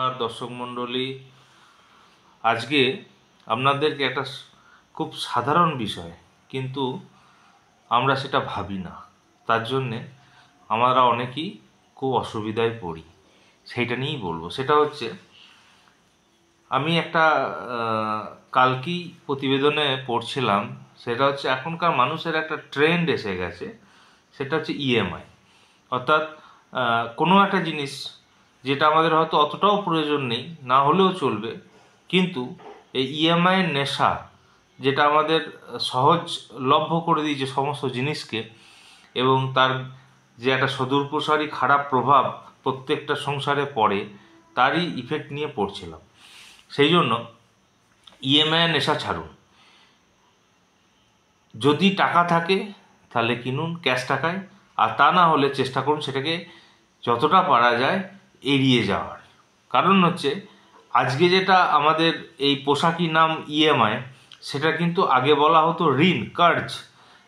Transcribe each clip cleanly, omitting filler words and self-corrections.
আর দর্শক মণ্ডলী, আজকে আপনাদেরকে একটা খুব সাধারণ বিষয়, কিন্তু আমরা সেটা ভাবি না। তার জন্যে আমরা অনেকেই খুব অসুবিধায় পড়ি। সেইটা নিয়েই বলবো। সেটা হচ্ছে, আমি একটা কালকেই প্রতিবেদনে পড়ছিলাম। সেটা হচ্ছে এখনকার মানুষের একটা ট্রেন্ড এসে গেছে। সেটা হচ্ছে ইএমআই। অর্থাৎ কোনো একটা জিনিস যেটা আমাদের হয়তো অতটাও প্রয়োজন নেই, না হলেও চলবে, কিন্তু এই ইএমআইয়ের নেশা যেটা আমাদের সহজলভ্য করে দিয়েছে সমস্ত জিনিসকে, এবং তার যে একটা সুদূরপ্রসারী খারাপ প্রভাব প্রত্যেকটা সংসারে পড়ে, তারই ইফেক্ট নিয়ে পড়ছিলাম। সেই জন্য ইএমআইয়ের নেশা ছাড়ুন। যদি টাকা থাকে তাহলে কিনুন ক্যাশ টাকায়, আর তা না হলে চেষ্টা করুন সেটাকে যতটা পারা যায় এড়িয়ে যাওয়ার। কারণ হচ্ছে, আজকে যেটা আমাদের এই পোশাকি নাম ইএমআই, সেটা কিন্তু আগে বলা হতো ঋণ, কার্জ।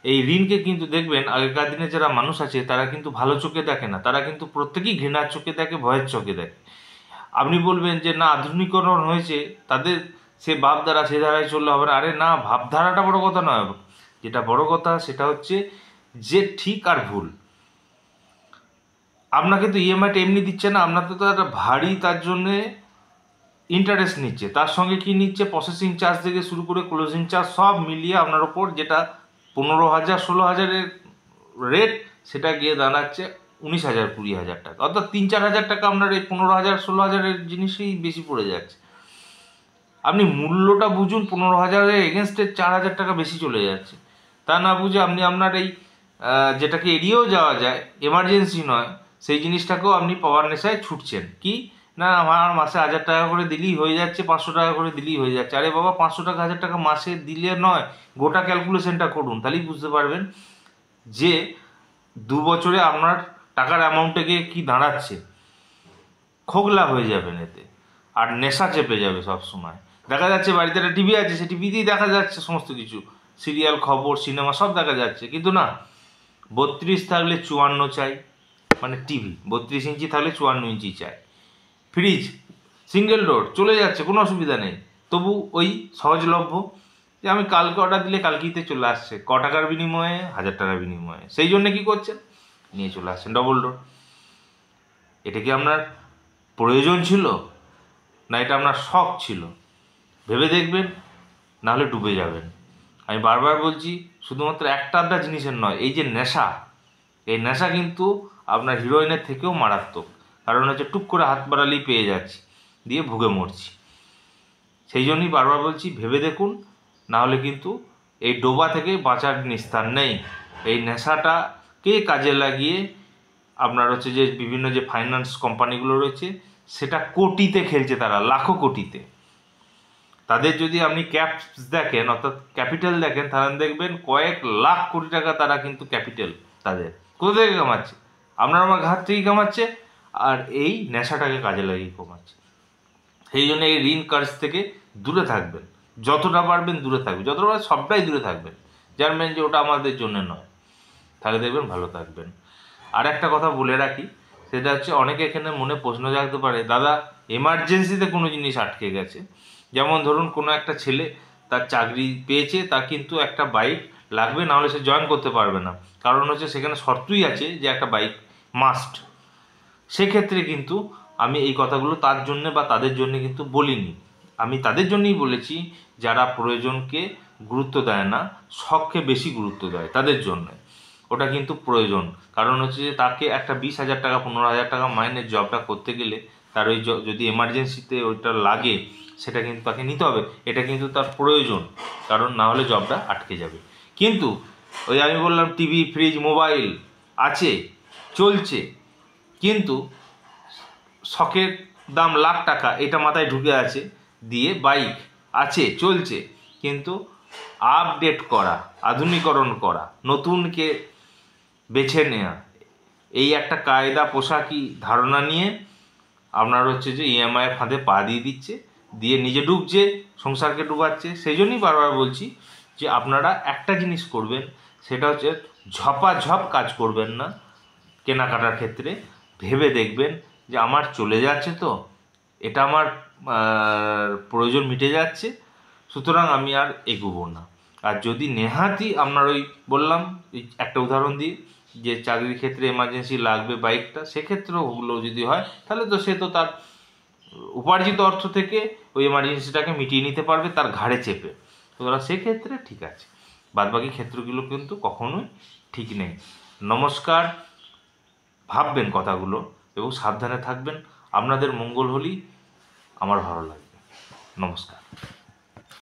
এই ঋণকে কিন্তু দেখবেন আগেকার দিনে যারা মানুষ আছে তারা কিন্তু ভালো চোখে দেখে না, তারা কিন্তু প্রত্যেকেই ঘৃণার চোখে দেখে, ভয়ের চোখে দেখে। আপনি বলবেন যে না, আধুনিকরণ হয়েছে, তাদের সে ভাবধারা সে ধারায় চললে হবে না। আরে না, ভাবধারাটা বড় কথা নয়। যেটা বড় কথা সেটা হচ্ছে যে ঠিক আর ভুল। আপনাকে তো ইএমআইটা এমনি দিচ্ছে না, আপনাকে তো একটা ভারী তার জন্যে ইন্টারেস্ট নিচ্ছে, তার সঙ্গে কি নিচ্ছে, প্রসেসিং চার্জ থেকে শুরু করে ক্লোজিং চার্জ সব মিলিয়ে আপনার ওপর যেটা 15,000 16,000-এর রেট, সেটা গিয়ে দাঁড়াচ্ছে 19,000 20,000 টাকা। অর্থাৎ 3-4 হাজার টাকা আপনার এই 15,000 16,000-এর জিনিসই বেশি পড়ে যাচ্ছে। আপনি মূল্যটা বুঝুন, 15,000-এর এগেনস্টে 4,000 টাকা বেশি চলে যাচ্ছে। তা না বুঝে আপনি আপনার এই যেটাকে এড়িয়েও যাওয়া যায়, এমার্জেন্সি নয়, সেই জিনিসটাকেও আপনি পাওয়ার নেশায় ছুটছেন। কি না, আমার মাসে 1,000 টাকা করে দিলেই হয়ে যাচ্ছে, 500 টাকা করে দিলেই হয়ে যাচ্ছে। আরে বাবা, 500 টাকা 1,000 টাকা মাসে দিলে নয়, গোটা ক্যালকুলেশনটা করুন, তাহলেই বুঝতে পারবেন যে 2 বছরে আপনার টাকার অ্যামাউন্টে গিয়ে কী দাঁড়াচ্ছে। খোগলা হয়ে যাবেন এতে, আর নেশা চেপে যাবে সব সময়। দেখা যাচ্ছে বাড়িতে একটা টিভি আছে, সেই টিভিতেই দেখা যাচ্ছে সমস্ত কিছু, সিরিয়াল, খবর, সিনেমা সব দেখা যাচ্ছে, কিন্তু না, 32 থাকলে 54 চাই, মানে টিভি 32 ইঞ্চি থাকলে 54 ইঞ্চি চাই। ফ্রিজ সিঙ্গেল ডোর চলে যাচ্ছে, কোনো অসুবিধা নেই, তবু ওই সহজলভ্য যে আমি কালকে অর্ডার দিলে কালকেইতে চলে আসছে, ক টাকার বিনিময়ে, 1,000 টাকার বিনিময়ে। সেই জন্য কি করছেন, নিয়ে চলে আসছেন ডবল ডোর। এটা কি আপনার প্রয়োজন ছিল, না এটা আপনার শখ ছিল? ভেবে দেখবেন, নাহলে ডুবে যাবেন। আমি বারবার বলছি, শুধুমাত্র একটা আধটা জিনিসের নয়, এই যে নেশা, এই নেশা কিন্তু আপনার হিরোইনের থেকেও মারাত্মক। কারণ হচ্ছে টুক করে হাত বাড়ালেই পেয়ে যাচ্ছি, দিয়ে ভুগে মরছি। সেই জন্যই বারবার বলছি, ভেবে দেখুন, নাহলে কিন্তু এই ডোবা থেকে বাঁচার নিস্তার নেই। এই নেশাটাকে কাজে লাগিয়ে আপনার হচ্ছে যে বিভিন্ন যে ফাইন্যান্স কোম্পানিগুলো রয়েছে, সেটা কোটিতে খেলছে, তারা লাখো কোটিতে। তাদের যদি আপনি ক্যাপস দেখেন, অর্থাৎ ক্যাপিটাল দেখেন, তাহলে দেখবেন কয়েক লাখ কোটি টাকা তারা কিন্তু ক্যাপিটাল তাদের কোথা থেকে কামাচ্ছে, আপনার আমার ঘাট থেকেই কামাচ্ছে, আর এই নেশাটাকে কাজে লাগিয়ে কমাচ্ছে। সেই জন্য এই ঋণ কার্জ থেকে দূরে থাকবেন, যতটা পারবেন দূরে থাকবেন, যতটা পারবেন সবটাই দূরে থাকবেন। জানবেন যে ওটা আমাদের জন্য নয়, তাহলে দেখবেন ভালো থাকবেন। আর একটা কথা বলে রাখি, সেটা হচ্ছে, অনেকে এখানে মনে প্রশ্ন জাগতে পারে, দাদা এমার্জেন্সিতে কোনো জিনিস আটকে গেছে, যেমন ধরুন কোনো একটা ছেলে তার চাকরি পেয়েছে, তার কিন্তু একটা বাইক লাগবে, নাহলে সে জয়েন করতে পারবে না। কারণ হচ্ছে সেখানে শর্তই আছে যে একটা বাইক মাস্ট। সেক্ষেত্রে কিন্তু আমি এই কথাগুলো তার জন্য বা তাদের জন্য কিন্তু বলিনি, আমি তাদের জন্যই বলেছি যারা প্রয়োজনকে গুরুত্ব দেয় না, শখকে বেশি গুরুত্ব দেয়, তাদের জন্য ওটা কিন্তু প্রয়োজন। কারণ হচ্ছে যে তাকে একটা 20,000 টাকা 15,000 টাকা মাইনের জবটা করতে গেলে, তার ওই যদি এমার্জেন্সিতে ওইটা লাগে, সেটা কিন্তু তাকে নিতে হবে, এটা কিন্তু তার প্রয়োজন, কারণ না হলে জবটা আটকে যাবে। কিন্তু ওই আমি বললাম টিভি, ফ্রিজ, মোবাইল আছে, চলছে, কিন্তু শখের দাম লাখ টাকা, এটা মাথায় ঢুকে আছে, দিয়ে বাইক আছে, চলছে, কিন্তু আপডেট করা, আধুনিকরণ করা, নতুনকে বেছে নেওয়া, এই একটা কায়দা পোশাকি ধারণা নিয়ে আপনার হচ্ছে যে ইএমআইয়ের ফাঁদে পা দিয়ে দিচ্ছে, দিয়ে নিজে ডুবছে, সংসারকে ডুবাচ্ছে। সেই জন্যই বারবার বলছি যে আপনারা একটা জিনিস করবেন, সেটা হচ্ছে ঝপাঝপ কাজ করবেন না কেনাকাটার ক্ষেত্রে। ভেবে দেখবেন যে আমার চলে যাচ্ছে তো, এটা আমার প্রয়োজন মিটে যাচ্ছে, সুতরাং আমি আর এগোবো না। আর যদি নেহাতি আপনার ওই বললাম এই একটা উদাহরণ দিই যে চাকরির ক্ষেত্রে এমার্জেন্সি লাগবে বাইকটা, সেক্ষেত্রেও ওগুলো যদি হয় তাহলে তো সে তো তার উপার্জিত অর্থ থেকে ওই এমার্জেন্সিটাকে মিটিয়ে নিতে পারবে তার ঘাড়ে চেপে, সুতরাং সেক্ষেত্রে ঠিক আছে। বাদবাকি ক্ষেত্রগুলো কিন্তু কখনোই ঠিক নেই। নমস্কার, ভাববেন কথাগুলো এবং সাবধানে থাকবেন। আপনাদের মঙ্গল হলেই আমার ভালো লাগবে। নমস্কার।